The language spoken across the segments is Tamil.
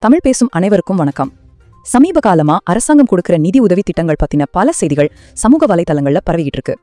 தமிழ் பேசும் அனைவருக்கும் வணக்கம். சமீப காலமா அரசாங்கம் கொடுக்கிற நிதி உதவி திட்டங்கள் பத்தின பல செய்திகள் சமூக வலைதளங்கள்ல பரவிக்கிட்டு இருக்கு.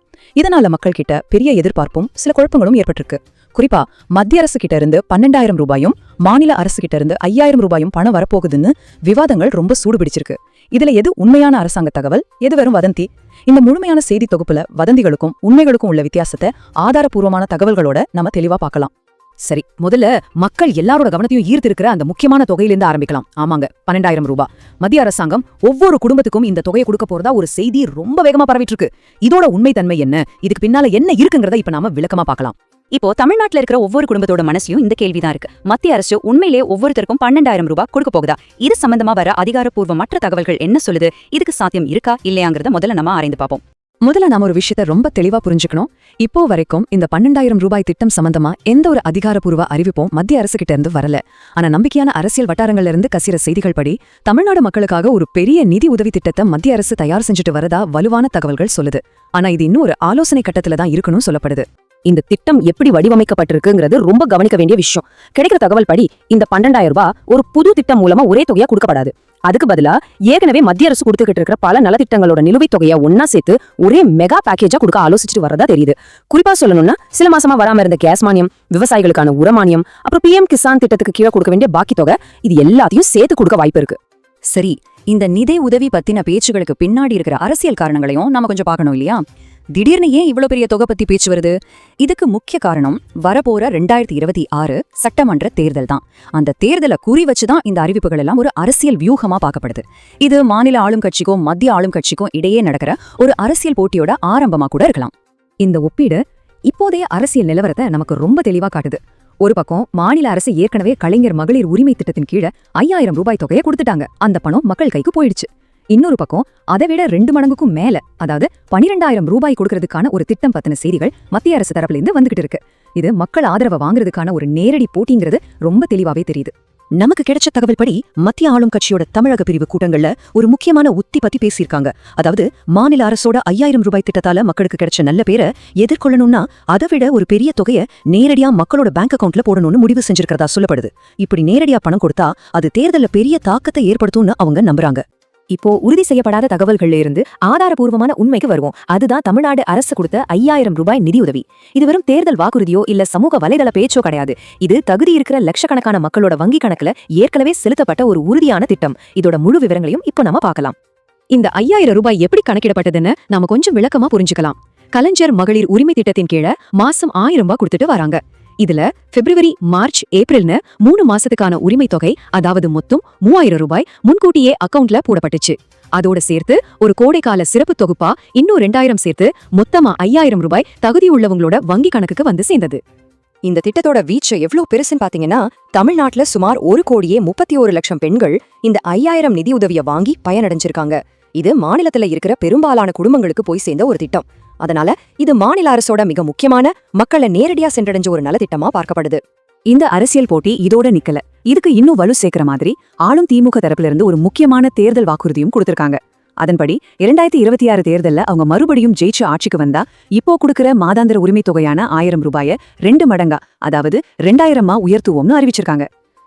இதனால மக்கள் கிட்ட பெரிய எதிர்பார்ப்பும் சில குழப்பங்களும் ஏற்பட்டிருக்கு. குறிப்பா மத்திய அரசு கிட்ட இருந்து 12,000 ரூபாயும் மாநில அரசு கிட்ட இருந்து 5,000 ரூபாயும் பணம் வரப்போகுதுன்னு விவாதங்கள் ரொம்ப சூடு பிடிச்சிருக்கு. இதுல எது உண்மையான அரசாங்க தகவல், எது வெறும் வதந்தி? இந்த முழுமையான செய்தி தொகுப்புல வதந்திகளுக்கும் உண்மைகளுக்கும் உள்ள வித்தியாசத்தை ஆதாரபூர்வமான தகவல்களோட நம்ம தெளிவா பார்க்கலாம். சரி, முதல்ல மக்கள் எல்லாரோட கவனத்தையும் ஈர்த்திருக்கிற அந்த முக்கியமான தொகையிலிருந்து ஆரம்பிக்கலாம். ஆமாங்க, 12,000 ரூபாய். மத்திய அரசாங்கம் ஒவ்வொரு குடும்பத்துக்கும் இந்த தொகையை கொடுக்க போறதா ஒரு செய்தி ரொம்ப வேகமா பரவிட்டு இருக்கு. இதோட உண்மைத்தன்மை என்ன, இதுக்கு பின்னால என்ன இருக்குங்கிறத இப்ப நாம விளக்கமா பார்க்கலாம். இப்போ தமிழ்நாட்டுல இருக்கிற ஒவ்வொரு குடும்பத்தோட மனசையும் இந்த கேள்விதான் இருக்கு. மத்திய அரசு உண்மையிலே ஒவ்வொருத்தருக்கும் 12,000 ரூபாய் கொடுக்க போகுதா? இது சம்பந்தமா வர அதிகாரப்பூர்வ மற்ற தகவல்கள் என்ன சொல்லுது? இதுக்கு சாத்தியம் இருக்கா இல்லையாங்கிறத முதல்ல நம்ம ஆராய்ந்து பார்ப்போம். முதல்ல நாம ஒரு விஷயத்த ரொம்ப தெளிவா புரிஞ்சுக்கணும். இப்போ வரைக்கும் இந்த 12,000 ரூபாய் திட்டம் சம்பந்தமா எந்த ஒரு அதிகாரப்பூர்வ அறிவிப்பும் மத்திய அரசு கிட்ட இருந்து வரல. ஆனா நம்பிக்கையான அரசியல் வட்டாரங்கள்ல இருந்து கசிற செய்திகள் படி தமிழ்நாடு மக்களுக்காக ஒரு பெரிய நிதி உதவி திட்டத்தை மத்திய அரசு தயார் செஞ்சுட்டு வரதா வலுவான தகவல்கள் சொல்லுது. ஆனா இது இன்னும் ஒரு ஆலோசனை கட்டத்துல தான் இருக்கணும் சொல்லப்படுது. இந்த திட்டம் எப்படி வடிவமைக்கப்பட்டிருக்குங்கிறது ரொம்ப கவனிக்க வேண்டிய விஷயம். கிடைக்கிற தகவல் படி இந்த 12,000 ரூபாய் ஒரு புது திட்டம் மூலமா ஒரே தொகையா கொடுக்கப்படாது. அதுக்கு பதிலா ஏற்கனவே மத்திய அரசு கொடுத்துக்கிட்டு இருக்கிற பல நலத்திட்டங்களோட நிலுவைத் தொகையை ஒன்னா சேர்த்து ஒரே மெகா பேக்கேஜா கொடுக்க ஆலோசிச்சுட்டு வரதா தெரியுது. குறிப்பா சொல்லணும்னா சில மாசமா வராம இருந்த கேஸ் மானியம், விவசாயிகளுக்கான உரமானியம், அப்புறம் PM கிசான் திட்டத்துக்கு கீழே கொடுக்க வேண்டிய பாக்கி தொகை, இது எல்லாத்தையும் சேர்த்து கொடுக்க வாய்ப்பு இருக்கு. சரி, இந்த நிதி உதவி பத்தின பேச்சுகளுக்கு பின்னாடி இருக்கிற அரசியல் காரணங்களையும் நாம கொஞ்சம் பார்க்கணும் இல்லையா? திடீர்னு ஏன் இவ்வளவு பெரிய தொகை பத்தி பேச்சு வருது? இதுக்கு முக்கிய காரணம் வரப்போற 2026 சட்டமன்ற தேர்தல் தான். அந்த தேர்தலை குறி வச்சுதான் இந்த அறிவிப்புகள் எல்லாம் ஒரு அரசியல் வியூகமா பார்க்கப்படுது. இது மாநில ஆளும் கட்சிக்கும் மத்திய ஆளும் கட்சிக்கும் இடையே நடக்கிற ஒரு அரசியல் போட்டியோட ஆரம்பமா கூட இருக்கலாம். இந்த ஒப்பீடு இப்போதைய அரசியல் நிலவரத்தை நமக்கு ரொம்ப தெளிவா காட்டுது. ஒரு பக்கம் மாநில அரசு ஏற்கனவே கலைஞர் மகளிர் உரிமை திட்டத்தின் கீழே 5,000 ரூபாய் தொகையை கொடுத்துட்டாங்க. அந்த பணம் மக்கள் கைக்கு போயிடுச்சு. இன்னொரு பக்கம் அதை விட 2 மடங்குக்கும் மேல, அதாவது 12,000 ரூபாய் கொடுக்கறதுக்கான ஒரு திட்டம் பத்தின செய்திகள் மத்திய அரசு தரப்புல இருந்து வந்துகிட்டு இருக்கு. இது மக்கள் ஆதரவை வாங்குறதுக்கான ஒரு நேரடி போட்டிங்கிறது ரொம்ப தெளிவாவே தெரியுது. நமக்கு கிடைச்ச தகவல் படி மத்திய ஆளும் கட்சியோட தமிழக பிரிவு கூட்டங்கள்ல ஒரு முக்கியமான உத்தி பத்தி பேசியிருக்காங்க. அதாவது மாநில அரசோட 5,000 ரூபாய் திட்டத்தால மக்களுக்கு கிடைச்ச நல்ல பேரை எதிர்கொள்ளணும்னா அதை விட ஒரு பெரிய தொகையை நேரடியா மக்களோட பேங்க் அக்கவுண்ட்ல போடணும்னு முடிவு செஞ்சிருக்கிறதா சொல்லப்படுது. இப்படி நேரடியா பணம் கொடுத்தா அது தேர்தல்ல பெரிய தாக்கத்தை ஏற்படுத்தும்னு அவங்க நம்புறாங்க. இப்போ உறுதி செய்யப்படாத தகவல்கள்ல இருந்து ஆதாரபூர்வமான உண்மைக்கு வருவோம். அதுதான் தமிழ்நாடு அரசு கொடுத்த 5,000 ரூபாய் நிதியுதவி. இது வெறும் தேர்தல் வாக்குறுதியோ இல்ல சமூக வலைதள பேச்சோ கிடையாது. இது தகுதி இருக்கிற லட்சக்கணக்கான மக்களோட வங்கி கணக்குல ஏற்கனவே செலுத்தப்பட்ட ஒரு உறுதியான திட்டம். இதோட முழு விவரங்களையும் இப்போ நம்ம பார்க்கலாம். இந்த 5,000 ரூபாய் எப்படி கணக்கிடப்பட்டதுன்னு நாம கொஞ்சம் விளக்கமா புரிஞ்சுக்கலாம். கலைஞர் மகளிர் உரிமை திட்டத்தின் கீழே மாசம் 1,000 ரூபாய் கொடுத்துட்டு வராங்க. இதுல பிப்ரவரி, மார்ச், ஏப்ரல்னு 3 மாசத்துக்கான உரிமை தொகை, அதாவது மொத்தம் 3,000 ரூபாய் முன்கூட்டியே அக்கவுண்ட்ல போடப்பட்டுச்சு. அதோட சேர்த்து ஒரு கோடைக்கால சிறப்பு தொகுப்பா இன்னும் 2,000 சேர்த்து மொத்தமா 5,000 ரூபாய் தகுதி உள்ளவங்களோட வங்கி கணக்குக்கு வந்து சேர்ந்தது. இந்த திட்டத்தோட வீச்சு எவ்வளவு பெருசுன்னு பாத்தீங்கன்னா, தமிழ்நாட்டுல சுமார் 1,31,00,000 பெண்கள் இந்த 5,000 நிதி உதவியை வாங்கி பயனடைஞ்சிருக்காங்க. இது மாநிலத்துல இருக்கிற பெரும்பாலான குடும்பங்களுக்கு போய் சேர்ந்த ஒரு திட்டம். அதனால இது மாநில அரசோட மிக முக்கியமான மக்களை நேரடியா சென்றடைஞ்ச ஒரு நலத்திட்டமா பார்க்கப்படுது. இந்த அரசியல் போட்டி இதோட நிக்கல. இதுக்கு இன்னும் வலு சேர்க்கிற மாதிரி ஆளும் திமுக தரப்புல இருந்து ஒரு முக்கியமான தேர்தல் வாக்குறுதியும் கொடுத்திருக்காங்க. அதன்படி 2026 தேர்தல்ல அவங்க மறுபடியும் ஜெயிச்சு ஆட்சிக்கு வந்தா இப்போ கொடுக்கிற மாதாந்திர உரிமை தொகையான 1,000 ரூபாயை 2 மடங்கா, அதாவது 2,000 உயர்த்துவோம்னு அறிவிச்சிருக்காங்க.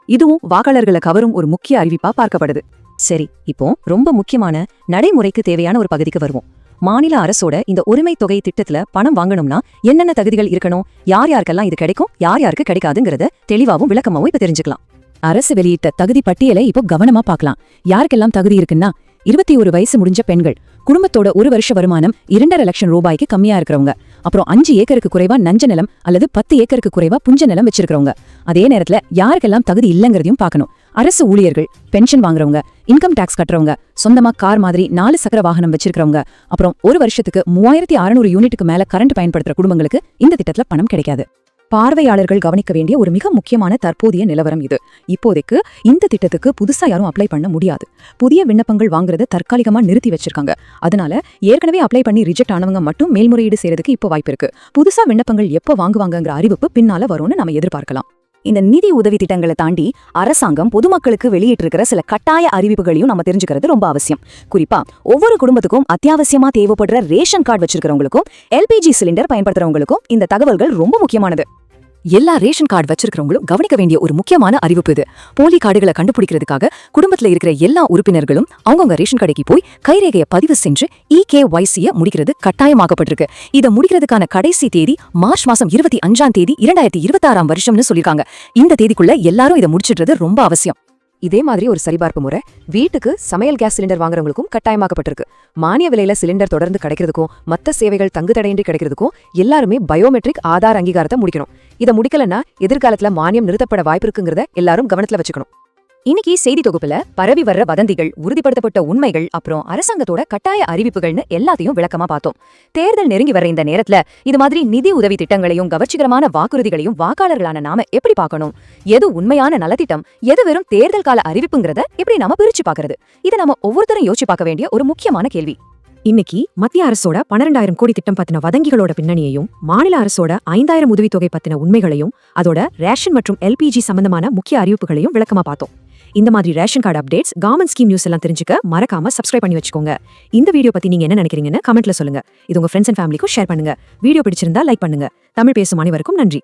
இதுவும் வாக்காளர்களை கவரும் ஒரு முக்கிய அறிவிப்பா பார்க்கப்படுது. சரி, இப்போ ரொம்ப முக்கியமான நடைமுறைக்கு தேவையான ஒரு பகுதிக்கு வருவோம். மாநில அரசோட இந்த உரிமை தொகை திட்டத்துல பணம் வாங்கணும்னா என்னென்ன தகுதிகள் இருக்கணும், யார் யாருக்கெல்லாம் இது கிடைக்கும், யார் யாருக்கு கிடைக்காதுங்கிறத தெளிவாவும் விளக்கமாவும் இப்ப தெரிஞ்சுக்கலாம். அரசு வெளியிட்ட தகுதி பட்டியலை இப்போ கவனமா பார்க்கலாம். யாருக்கெல்லாம் தகுதி இருக்குன்னா, 21 வயசு முடிஞ்ச பெண்கள், குடும்பத்தோட 1 வருஷ வருமானம் 2,50,000 லட்சம் ரூபாய்க்கு கம்மியா இருக்கிறவங்க, அப்புறம் 5 ஏக்கருக்கு குறைவா நஞ்ச நிலம் அல்லது 10 ஏக்கருக்கு குறைவா புஞ்ச நிலம் வச்சிருக்கிறவங்க. அதே நேரத்துல யாருக்கெல்லாம் தகுதி இல்லங்கிறதையும் பார்க்கணும். அரசு ஊழியர்கள், பென்ஷன் வாங்குறவங்க, இன்கம் டாக்ஸ் கட்டுறவங்க, சொந்தமா கார் மாதிரி 4 சக்கர வாகனம் வச்சிருக்கிறவங்க, அப்புறம் 1 வருஷத்துக்கு 3,600 யூனிட்டுக்கு மேல கரண்ட் பயன்படுத்துற குடும்பங்களுக்கு இந்த திட்டத்துல பணம் கிடைக்காது. பார்வையாளர்கள் கவனிக்க வேண்டிய ஒரு மிக முக்கியமான தற்போதைய நிலவரம் இது. இப்போதைக்கு இந்த திட்டத்துக்கு புதுசா யாரும் அப்ளை பண்ண முடியாது. புதிய விண்ணப்பங்கள் வாங்குறத தற்காலிகமா நிறுத்தி வச்சிருக்காங்க. அதனால ஏற்கனவே அப்ளை பண்ணி ரிஜெக்ட் ஆனவங்க மட்டும் மேல்முறையீடு செய்யறதுக்கு இப்போ வாய்ப்பு இருக்கு. புதுசா விண்ணப்பங்கள் எப்போ வாங்குவாங்கங்கிற அறிவிப்பு பின்னால வரும்னு நம்ம எதிர்பார்க்கலாம். இந்த நிதி உதவி திட்டங்களை தாண்டி அரசாங்கம் பொதுமக்களுக்கு வெளியிட்டிருக்கிற சில கட்டாய அறிவிப்புகளையும் நம்ம தெரிஞ்சுக்கிறது ரொம்ப அவசியம். குறிப்பா ஒவ்வொரு குடும்பத்துக்கும் அத்தியாவசியமா தேவைப்படுற ரேஷன் கார்டு வச்சிருக்கிறவங்களுக்கும் LPG சிலிண்டர் பயன்படுத்துறவங்களுக்கும் இந்த தகவல்கள் ரொம்ப முக்கியமானது. எல்லா ரேஷன் கார்டு வச்சிருக்கிறவங்களும் கவனிக்க வேண்டிய ஒரு முக்கியமான அறிவிப்பு இது. போலி கார்டுகளை கண்டுபிடிக்கிறதுக்காக குடும்பத்துல இருக்கிற எல்லா உறுப்பினர்களும் அவங்கவங்க ரேஷன் கடைக்கு போய் கைரேகையை பதிவு செஞ்சு EKYC முடிக்கிறது கட்டாயமாக்கப்பட்டிருக்கு. இதை முடிக்கிறதுக்கான கடைசி தேதி மார்ச் மாசம் 25ஆம் தேதி 2026ஆம் வருஷம்னு சொல்லிருக்காங்க. இந்த தேதிக்குள்ள எல்லாரும் இதை முடிச்சிடுறது ரொம்ப அவசியம். இதே மாதிரி ஒரு சரிபார்ப்பு முறை வீட்டுக்கு சமையல் கேஸ் சிலிண்டர் வாங்குறவங்களுக்கும் கட்டாயமாக்கப்பட்டிருக்கு. மானிய விலையில சிலிண்டர் தொடர்ந்து கிடைக்கிறதுக்கும் மத்த சேவைகள் தங்கு தடையின்றி கிடைக்கிறதுக்கும் எல்லாருமே பயோமெட்ரிக் ஆதார் அங்கீகாரத்தை முடிக்கணும். இதை முடிக்கலன்னா எதிர்காலத்துல மானியம் நிறுத்தப்பட வாய்ப்பு இருக்குங்கிறத எல்லாரும் கவனத்துல வச்சுக்கணும். இன்னைக்கு செய்தி தொகுப்புல பரவி வர்ற வதந்திகள், உறுதிப்படுத்தப்பட்ட உண்மைகள், அப்புறம் அரசாங்கத்தோட கட்டாய அறிவிப்புகள்னு எல்லாத்தையும் விளக்கமா பார்த்தோம். தேர்தல் நெருங்கி வர இந்த நேரத்துல இது மாதிரி நிதி உதவி திட்டங்களையும் கவர்ச்சிகரமான வாக்குறுதிகளையும் வாக்காளர்களான நாம எப்படி பார்க்கணும்? எது உண்மையான நலத்திட்டம், எது வெறும் தேர்தல் கால அறிவிப்புங்கிறத எப்படி நாம பிரிச்சு பார்க்கறது? இதை நாம ஒவ்வொருத்தரும் யோசிச்சு பார்க்க வேண்டிய ஒரு முக்கியமான கேள்வி. இன்னைக்கு மத்திய அரசோட 12,000 கோடி திட்டம் பத்தின வதங்கிகளோட பின்னணியையும், மாநில அரசோட 5,000 உதவித்தொகை பத்தின உண்மைகளையும், அதோட ரேஷன் மற்றும் LPG சம்பந்தமான முக்கிய அறிவிப்புகளையும் விளக்கமா பார்த்தோம். இந்த மாதிரி ration card updates, government scheme news எல்லாம் தெரிஞ்சுக்க மறக்காம சப்ஸ்கிரைப் பண்ணி வச்சுக்கோங்க. இந்த வீடியோ பத்தி நீங்க என்ன நினைக்கிறீங்கன்னு கமெண்ட்ல சொல்லுங்க. இது உங்க ஃப்ரெண்ட்ஸ் அண்ட் ஃபேமிலிக்கும் ஷேர் பண்ணுங்க. வீடியோ பிடிச்சிருந்தா லைக் பண்ணுங்க. தமிழ் பேசும் அனைவருக்கும் நன்றி.